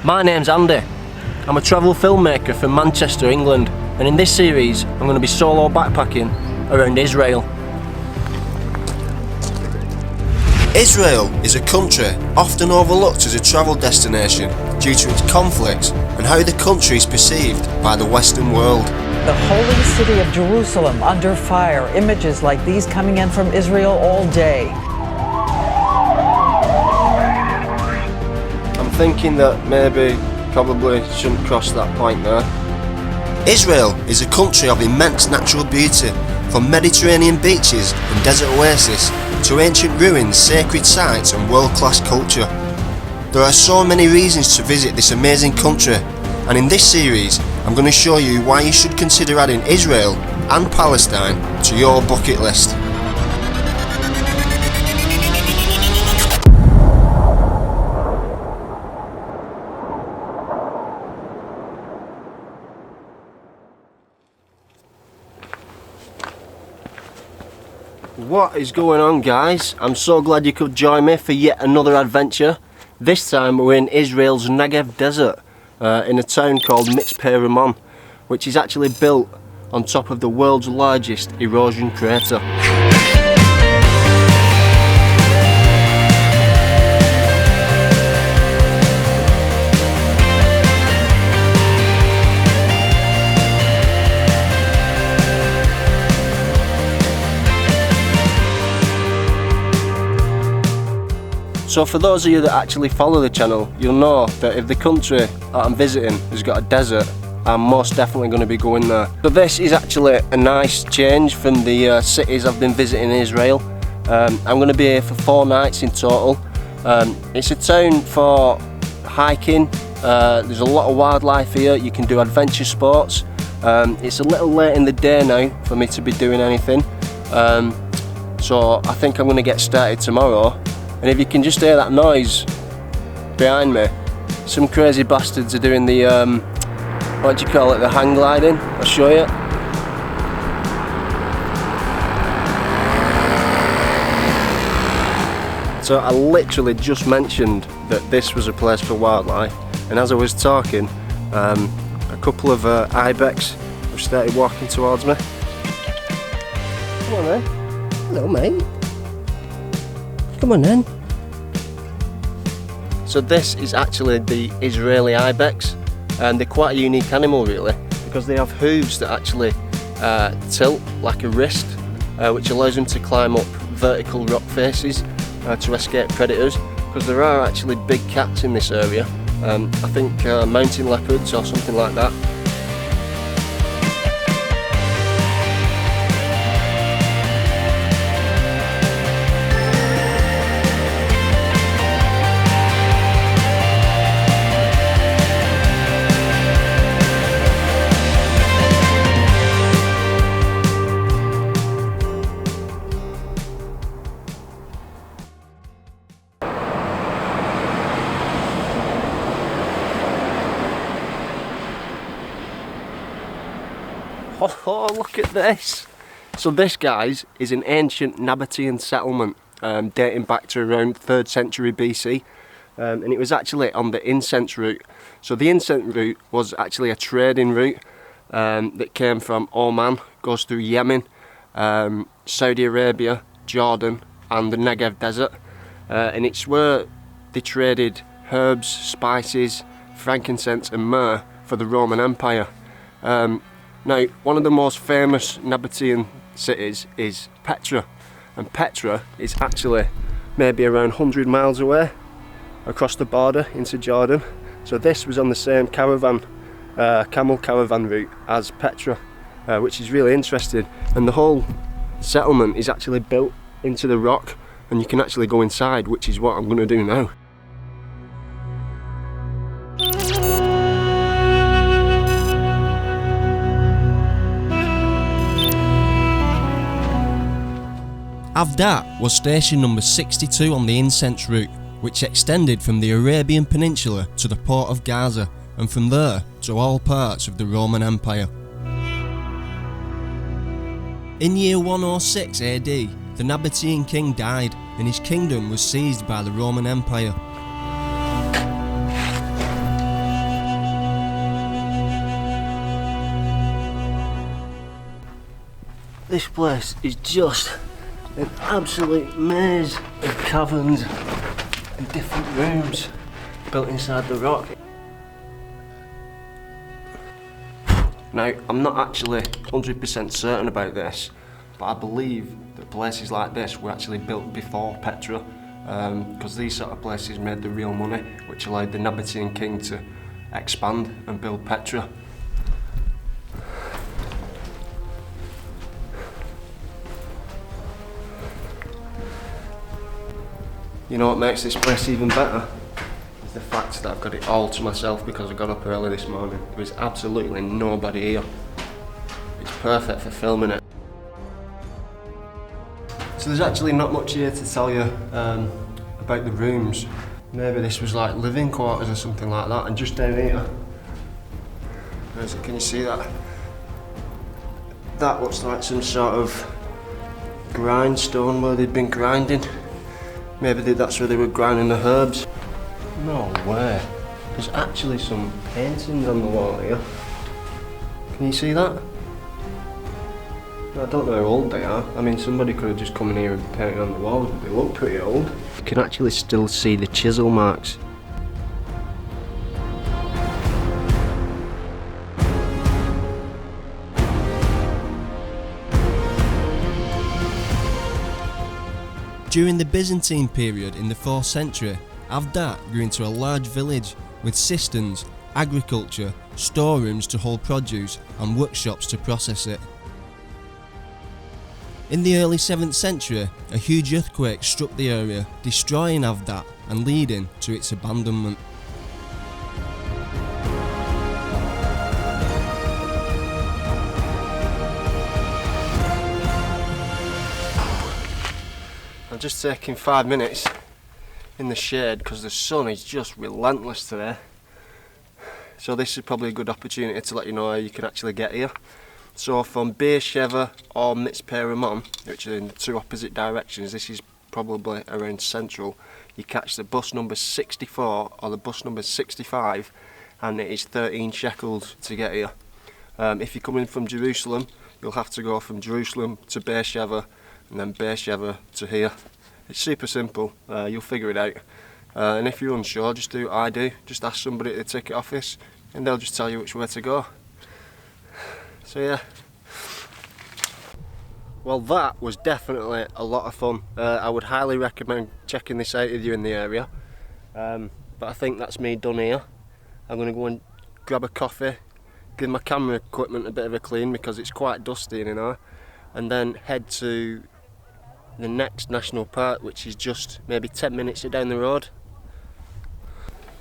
My name's Andy. I'm a travel filmmaker from Manchester, England, and in this series I'm going to be solo backpacking around Israel. Israel is a country often overlooked as a travel destination due to its conflicts and how the country is perceived by the Western world. The holy city of Jerusalem under fire, images like these coming in from Israel all day. I'm thinking that probably shouldn't cross that point there. Israel is a country of immense natural beauty, from Mediterranean beaches and desert oasis to ancient ruins, sacred sites and world-class culture. There are so many reasons to visit this amazing country, and in this series I'm going to show you why you should consider adding Israel and Palestine to your bucket list. What is going on, guys? I'm so glad you could join me for yet another adventure. This time we're in Israel's Negev desert, in a town called Mitzpe Ramon, which is actually built on top of the world's largest erosion crater. So for those of you that actually follow the channel, you'll know that if the country that I'm visiting has got a desert, I'm most definitely going to be going there. So this is actually a nice change from the cities I've been visiting in Israel. I'm going to be here for 4 nights in total. It's a town for hiking. There's a lot of wildlife here. You can do adventure sports. It's a little late in the day now for me to be doing anything. So I think I'm going to get started tomorrow. And if you can just hear that noise behind me, some crazy bastards are doing the, what do you call it, the hang gliding. I'll show you. So I literally just mentioned that this was a place for wildlife, and as I was talking, a couple of ibex have started walking towards me. Come on then. Hello, mate. Come on then. So this is actually the Israeli ibex, and they're quite a unique animal really, because they have hooves that actually tilt like a wrist, which allows them to climb up vertical rock faces to escape predators, because there are actually big cats in this area. I think mountain leopards or something like that. Oh, look at this! So this, guys, is an ancient Nabataean settlement dating back to around 3rd century BC, and it was actually on the incense route. So the incense route was actually a trading route that came from Oman, goes through Yemen, Saudi Arabia, Jordan and the Negev desert, and it's where they traded herbs, spices, frankincense and myrrh for the Roman Empire. Now, one of the most famous Nabataean cities is Petra, and Petra is actually maybe around 100 miles away across the border into Jordan. So this was on the same camel caravan route as Petra, which is really interesting, and the whole settlement is actually built into the rock, and you can actually go inside, which is what I'm going to do now. Avdat was station number 62 on the incense route, which extended from the Arabian Peninsula to the port of Gaza, and from there to all parts of the Roman Empire. In year 106 AD, the Nabataean king died, and his kingdom was seized by the Roman Empire. This place is just an absolute maze of caverns and different rooms built inside the rock. Now, I'm not actually 100% certain about this, but I believe that places like this were actually built before Petra, because these sort of places made the real money, which allowed the Nabataean king to expand and build Petra. You know what makes this place even better? Is the fact that I've got it all to myself because I got up early this morning. There was absolutely nobody here. It's perfect for filming it. So there's actually not much here to tell you about the rooms. Maybe this was like living quarters or something like that. And just down here, can you see that? That looks like some sort of grindstone where they'd been grinding. Maybe that's where they were grinding the herbs. No way. There's actually some paintings on the wall here. Can you see that? I don't know how old they are. I mean, somebody could have just come in here and painted on the walls, but they look pretty old. You can actually still see the chisel marks. During the Byzantine period in the 4th century, Avdat grew into a large village with cisterns, agriculture, storerooms to hold produce and workshops to process it. In the early 7th century, a huge earthquake struck the area, destroying Avdat and leading to its abandonment. I'm just taking 5 minutes in the shade because the sun is just relentless today. So this is probably a good opportunity to let you know how you can actually get here. So from Beersheba or Mitzpe Ramon, which are in the two opposite directions, this is probably around central, you catch the bus number 64 or the bus number 65 and it is 13 shekels to get here. If you're coming from Jerusalem, you'll have to go from Jerusalem to Beersheba and then Beersheba to here. It's super simple, you'll figure it out. And if you're unsure, just do what I do, just ask somebody at the ticket office and they'll just tell you which way to go. So yeah. Well, that was definitely a lot of fun. I would highly recommend checking this out if you're in the area. But I think that's me done here. I'm going to go and grab a coffee, give my camera equipment a bit of a clean because it's quite dusty in here, and then head to the next national park, which is just maybe 10 minutes down the road.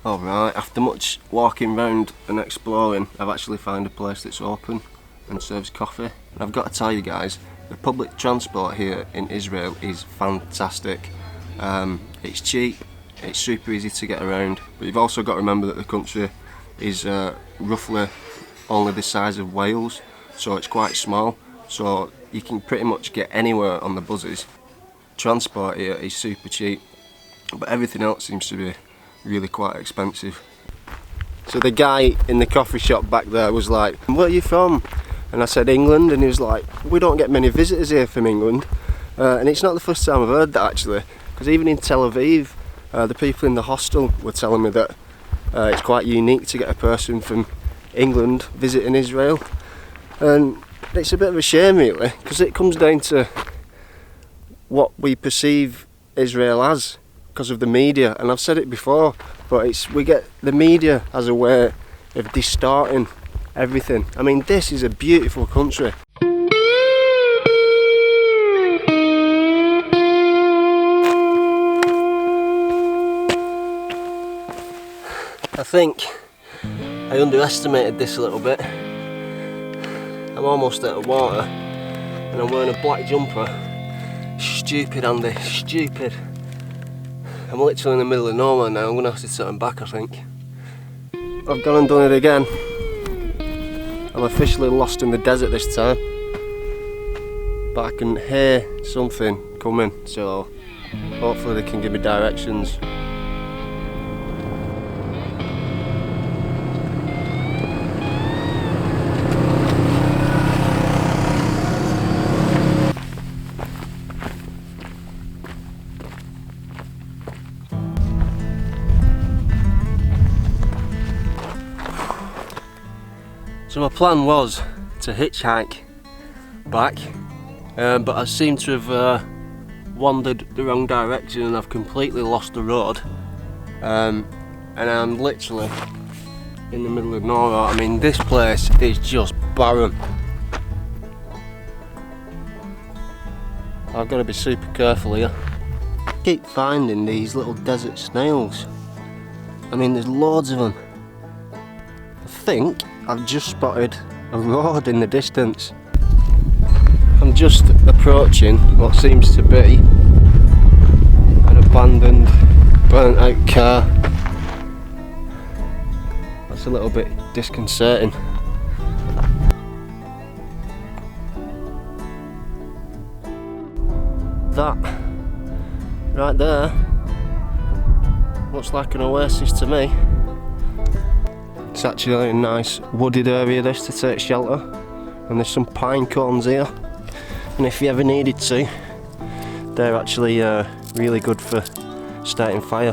Alright, after much walking round and exploring, I've actually found a place that's open and serves coffee. And I've got to tell you guys, the public transport here in Israel is fantastic. It's cheap, it's super easy to get around, but you've also got to remember that the country is roughly only the size of Wales, so it's quite small, so you can pretty much get anywhere on the buses. Transport here is super cheap, but everything else seems to be really quite expensive. So the guy in the coffee shop back there was like, "Where are you from?" And I said, "England," and he was like, "We don't get many visitors here from England." And it's not the first time I've heard that actually, because even in Tel Aviv, the people in the hostel were telling me that it's quite unique to get a person from England visiting Israel. And it's a bit of a shame really, because it comes down to what we perceive Israel as because of the media, and I've said it before, but we get the media as a way of distorting everything. I mean, this is a beautiful country. I think I underestimated this a little bit. I'm almost out of water and I'm wearing a black jumper. Stupid, Andy, stupid. I'm literally in the middle of nowhere now. I'm going to have to turn back, I think. I've gone and done it again. I'm officially lost in the desert this time. But I can hear something coming, so hopefully they can give me directions. So my plan was to hitchhike back, but I seem to have wandered the wrong direction and I've completely lost the road, and I'm literally in the middle of nowhere. I mean, this place is just barren. I've got to be super careful here. I keep finding these little desert snails. I mean, there's loads of them. I think I've just spotted a road in the distance. I'm just approaching what seems to be an abandoned, burnt out car. That's a little bit disconcerting. That right there looks like an oasis to me. It's actually a nice wooded area this to take shelter, and there's some pine cones here, and if you ever needed to, they're actually really good for starting fire.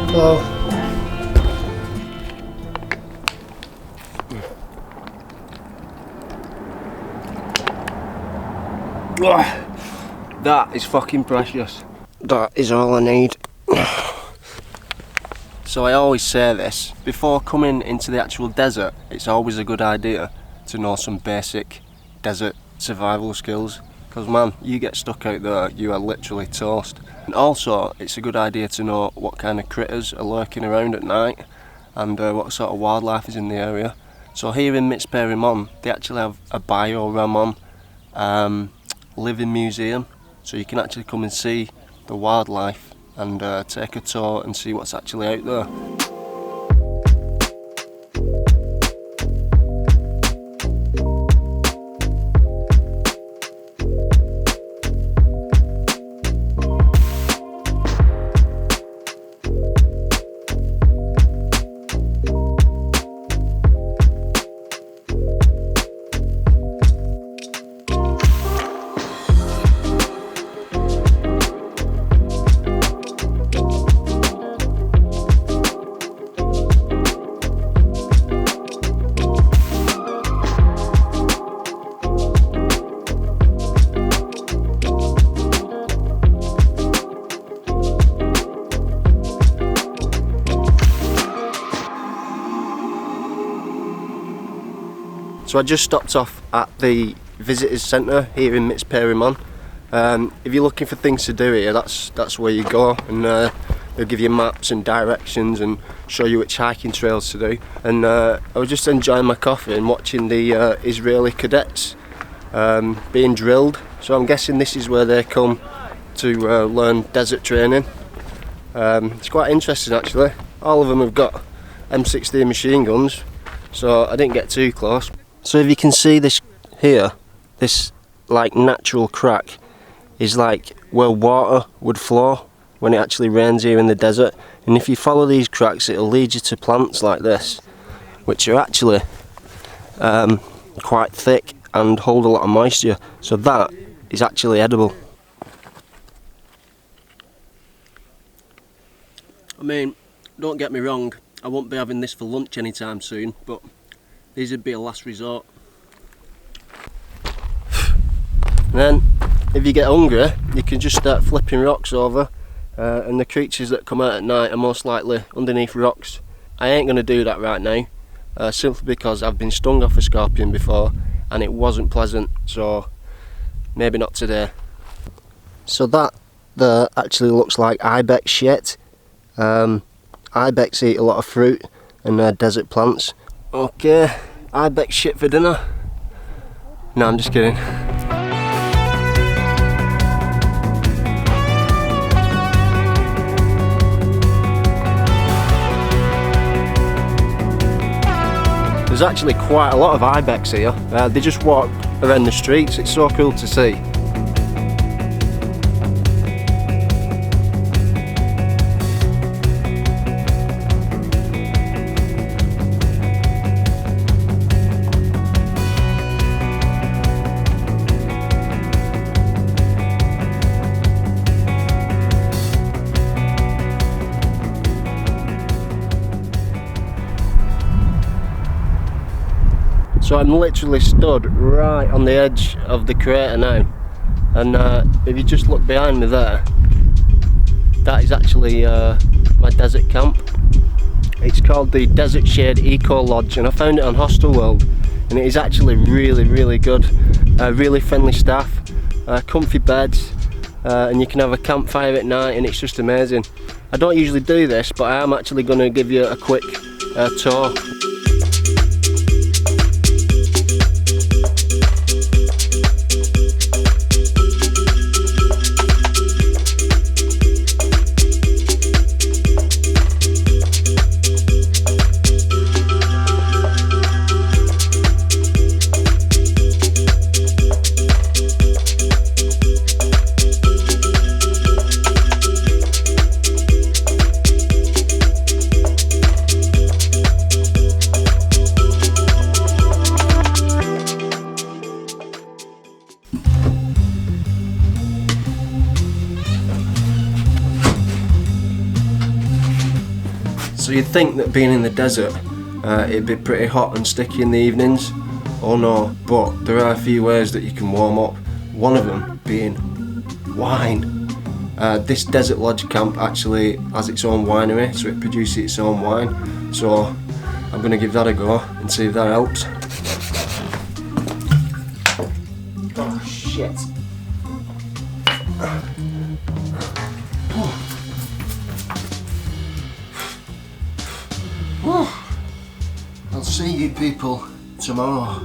Hello. That is fucking precious. That is all I need. So I always say this, before coming into the actual desert, it's always a good idea to know some basic desert survival skills, because man, you get stuck out there, you are literally toast. And also, it's a good idea to know what kind of critters are lurking around at night and what sort of wildlife is in the area. So here in Mitzpe Ramon, they actually have a Ramon living museum, so you can actually come and see the wildlife and take a tour and see what's actually out there. So I just stopped off at the visitors centre here in Mitzpe Ramon. If you're looking for things to do here, that's where you go, and they'll give you maps and directions and show you which hiking trails to do. And I was just enjoying my coffee and watching the Israeli cadets being drilled. So I'm guessing this is where they come to learn desert training. It's quite interesting actually. All of them have got M16 machine guns, so I didn't get too close. So if you can see this here, this like natural crack is like where water would flow when it actually rains here in the desert, and if you follow these cracks it'll lead you to plants like this, which are actually quite thick and hold a lot of moisture, so that is actually edible. I mean, don't get me wrong, I won't be having this for lunch anytime soon, but these would be a last resort. And then, if you get hungry, you can just start flipping rocks over, and the creatures that come out at night are most likely underneath rocks. I ain't going to do that right now, simply because I've been stung off a scorpion before, and it wasn't pleasant, so maybe not today. So that there actually looks like ibex shit. Ibex eat a lot of fruit and desert plants. Okay, ibex shit for dinner. No, I'm just kidding. There's actually quite a lot of ibex here. They just walk around the streets. It's so cool to see. So I'm literally stood right on the edge of the crater now, and if you just look behind me there, that is actually my desert camp. It's called the Desert Shade Eco Lodge, and I found it on Hostel World, and it is actually really good. Really friendly staff, comfy beds, and you can have a campfire at night, and it's just amazing. I don't usually do this, but I am actually going to give you a quick tour. So you'd think that being in the desert, it'd be pretty hot and sticky in the evenings. Oh no, but there are a few ways that you can warm up. One of them being wine. This desert lodge camp actually has its own winery, so it produces its own wine. So I'm going to give that a go and see if that helps. Oh shit. I'll see you people tomorrow.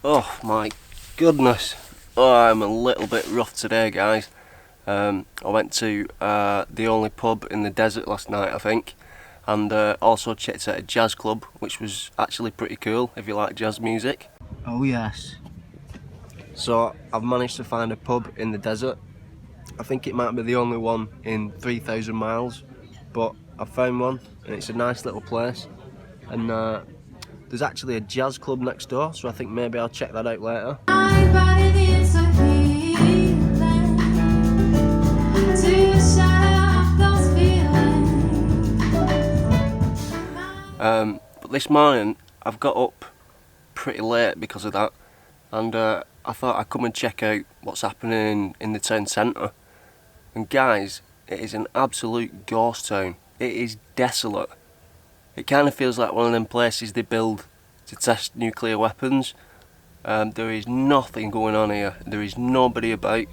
Oh my goodness. Oh, I'm a little bit rough today, guys. I went to the only pub in the desert last night, I think, and also checked out a jazz club, which was actually pretty cool if you like jazz music. Oh yes. So I've managed to find a pub in the desert. I think it might be the only one in 3,000 miles, but I found one and it's a nice little place, and there's actually a jazz club next door, so I think maybe I'll check that out later. But this morning I've got up pretty late because of that, and I thought I'd come and check out what's happening in the town centre. And guys, it is an absolute ghost town. It is desolate. It kind of feels like one of them places they build to test nuclear weapons. There is nothing going on here. There is nobody about.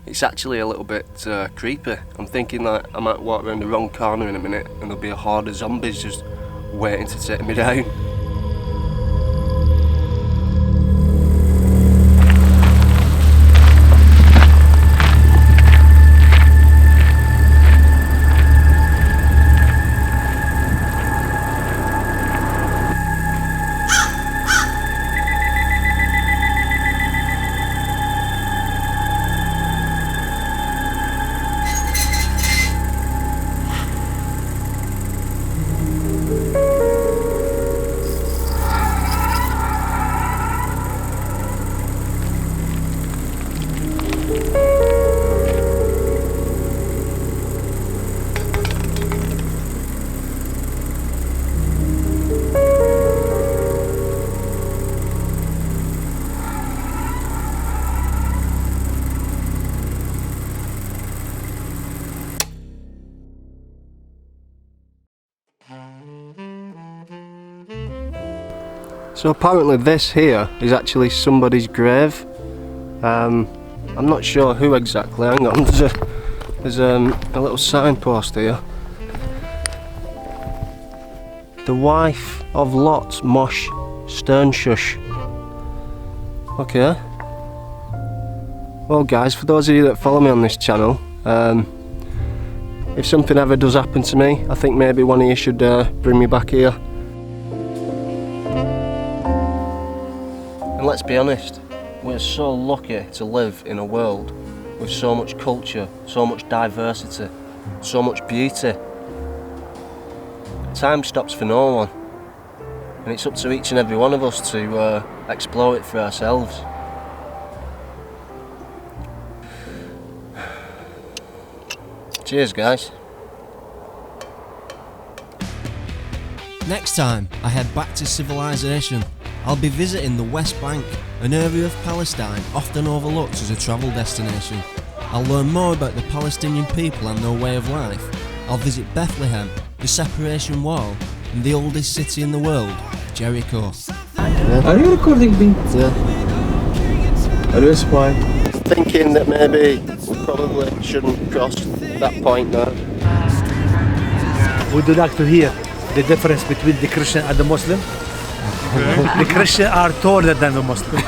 It's actually a little bit creepy. I'm thinking that I might walk around the wrong corner in a minute and there'll be a horde of zombies just waiting to take me down. So apparently this here is actually somebody's grave. I'm not sure who exactly. Hang on, there's a little signpost here. The wife of Lot Mosh Sternshush. Okay. Well guys, for those of you that follow me on this channel, if something ever does happen to me, I think maybe one of you should bring me back here. And let's be honest, we're so lucky to live in a world with so much culture, so much diversity, so much beauty. Time stops for no one, and it's up to each and every one of us to explore it for ourselves. Cheers guys. Next time I head back to civilization, I'll be visiting the West Bank, an area of Palestine often overlooked as a travel destination. I'll learn more about the Palestinian people and their way of life. I'll visit Bethlehem, the Separation Wall, and the oldest city in the world, Jericho. Are you recording me? Yeah. Are you spy? Thinking that maybe we probably shouldn't cross that point now. Would you like to hear the difference between the Christian and the Muslim? The Christians are taller than the Muslim.